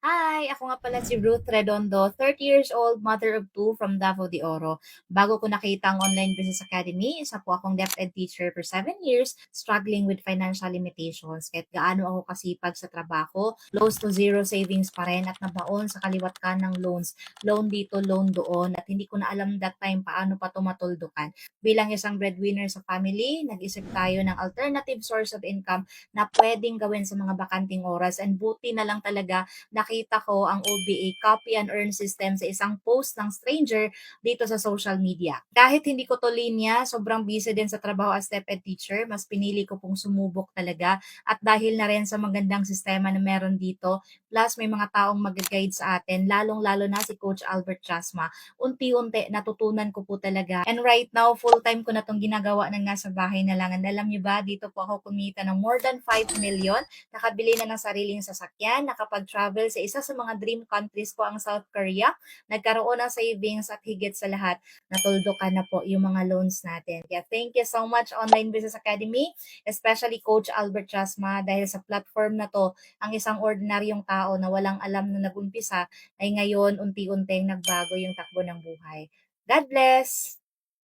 Hi! Ako nga pala si Ruth Redondo, 30 years old, mother of two from Davao de Oro. Bago ko nakita ang Online Business Academy, isa po akong DepEd teacher for 7 years, struggling with financial limitations. Kahit gaano ako kasipag sa trabaho, close to zero savings pa rin at nabaon sa kaliwat ka ng loans. Loan dito, loan doon. At hindi ko na alam that time paano pa tumatuldukan. Bilang isang breadwinner sa family, nag-isip tayo ng alternative source of income na pwedeng gawin sa mga bakanting oras. And buti na lang talaga nakita ko ang OBA copy and earn system sa isang post ng stranger dito sa social media. Kahit hindi ko to linya, sobrang busy din sa trabaho as step-ed teacher, mas pinili ko pong sumubok talaga at dahil na rin sa magandang sistema na meron dito, plus may mga taong mag-guide sa atin, lalong-lalo na si Coach Albert Chasma, unti-unti natutunan ko po talaga. And right now, full-time ko na tong ginagawa ng nasa bahay na lang. And alam niyo ba, dito po ako kumita ng more than 5 million, nakabili na ng sariling sasakyan, nakapag-travel sa isa sa mga dream countries ko ang South Korea, nagkaroon ng savings at higit sa lahat, natuldukan na po yung mga loans natin. Kaya thank you so much Online Business Academy, especially Coach Albert Chasma dahil sa platform na to, ang isang ordinaryong tao na walang alam na nag-umpisa ay ngayon unti-unting nagbago yung takbo ng buhay. God bless!